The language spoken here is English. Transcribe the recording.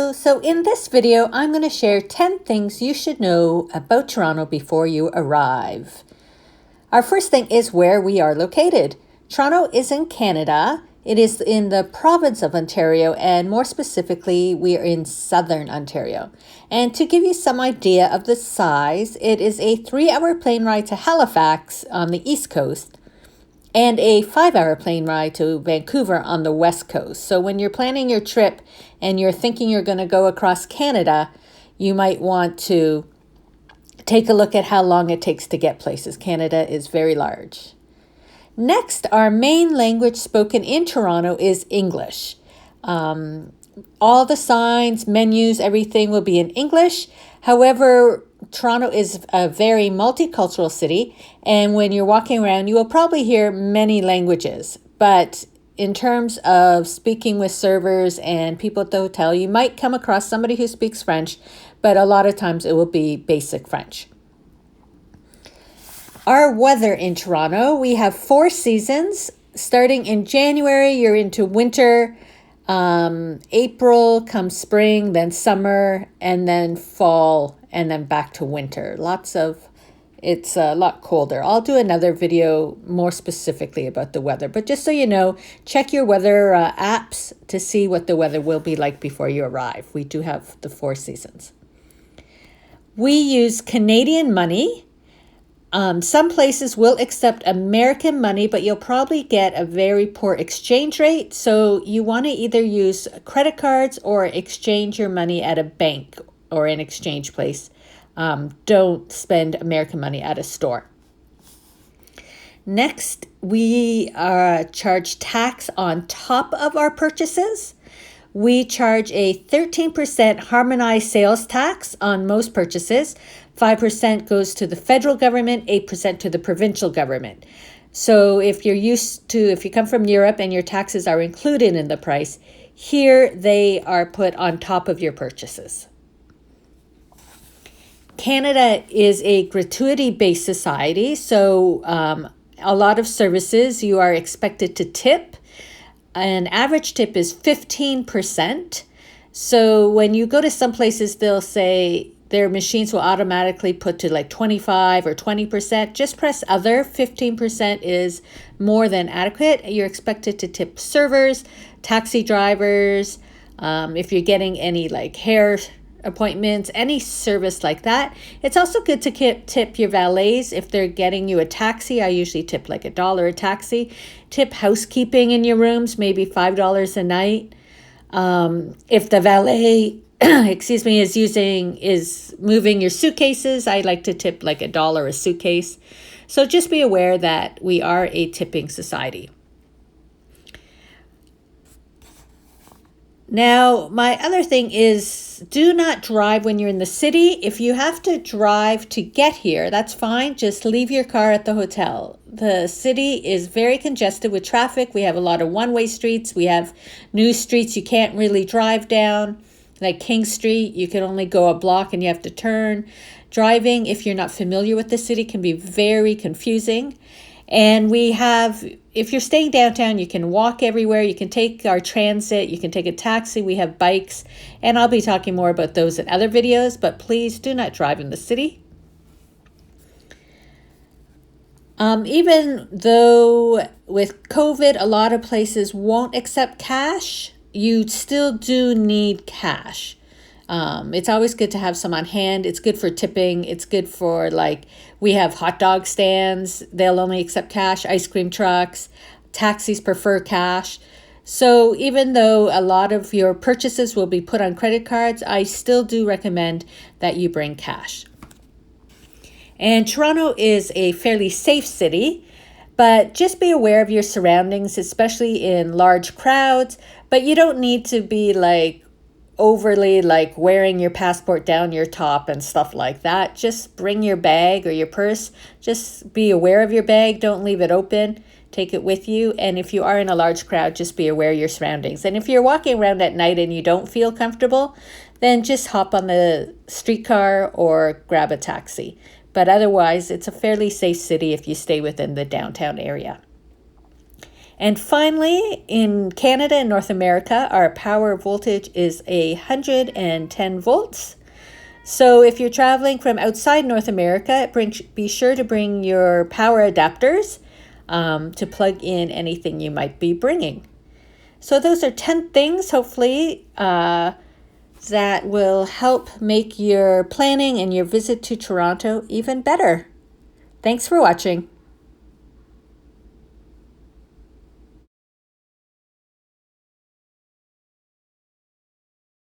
Hello, so in this video, I'm going to share 10 things you should know about Toronto before you arrive. Our first thing is where we are located. Toronto is in Canada. It is in the province of Ontario, and more specifically, we are in southern Ontario. And to give you some idea of the size, it is a 3-hour plane ride to Halifax on the east coast, and a 5-hour plane ride to Vancouver on the west coast. So when you're planning your trip and you're thinking you're going to go across Canada, you might want to take a look at how long it takes to get places. Canada is very large. Next, our main language spoken in Toronto is English. All the signs, menus, everything will be in English. However, Toronto is a very multicultural city, and when you're walking around, you will probably hear many languages. But in terms of speaking with servers and people at the hotel, you might come across somebody who speaks French, but a lot of times it will be basic French. Our weather in Toronto, we have 4 seasons. Starting in January, you're into winter. April comes spring, then summer, and then fall, and then back to winter. It's a lot colder. I'll do another video more specifically about the weather, but just so you know, check your weather apps to see what the weather will be like before you arrive. We do have the 4 seasons. We use Canadian money. Some places will accept American money, but you'll probably get a very poor exchange rate. So you want to either use credit cards or exchange your money at a bank or an exchange place. Don't spend American money at a store. Next, we charge tax on top of our purchases. We charge a 13% harmonized sales tax on most purchases. 5% goes to the federal government, 8% to the provincial government. So if you come from Europe and your taxes are included in the price, here they are put on top of your purchases. Canada is a gratuity-based society, so a lot of services you are expected to tip. An average tip is 15%. So when you go to some places, they'll say their machines will automatically put to like 25 or 20%. Just press other. 15% is more than adequate. You're expected to tip servers, taxi drivers, if you're getting any like hair appointments, any service like that. It's also good to tip your valets if they're getting you a taxi. I usually tip like $1 a taxi. Tip housekeeping in your rooms, maybe $5 a night. If the valet is moving your suitcases, I like to tip like $1 a suitcase. So just be aware that we are a tipping society. Now, my other thing is do not drive when you're in the city. If you have to drive to get here, that's fine. Just leave your car at the hotel. The city is very congested with traffic. We have a lot of one-way streets. We have new streets you can't really drive down. Like King Street, you can only go a block and you have to turn. Driving, if you're not familiar with the city, can be very confusing. And if you're staying downtown, you can walk everywhere. You can take our transit. You can take a taxi. We have bikes. And I'll be talking more about those in other videos, but please do not drive in the city. Even though with COVID, a lot of places won't accept cash, you still do need cash. It's always good to have some on hand. It's good for tipping. It's good for we have hot dog stands. They'll only accept cash. Ice cream trucks, taxis prefer cash. So even though a lot of your purchases will be put on credit cards, I still do recommend that you bring cash. And Toronto is a fairly safe city, but just be aware of your surroundings, especially in large crowds. But you don't need to be overly wearing your passport down your top and stuff like that. Just bring your bag or your purse. Just be aware of your bag. Don't leave it open. Take it with you. And if you are in a large crowd, just be aware of your surroundings. And if you're walking around at night and you don't feel comfortable, then just hop on the streetcar or grab a taxi. But otherwise, it's a fairly safe city if you stay within the downtown area. And finally, in Canada and North America, our power voltage is 110 volts. So if you're traveling from outside North America, be sure to bring your power adapters to plug in anything you might be bringing. So those are 10 things, hopefully, that will help make your planning and your visit to Toronto even better. Thanks for watching.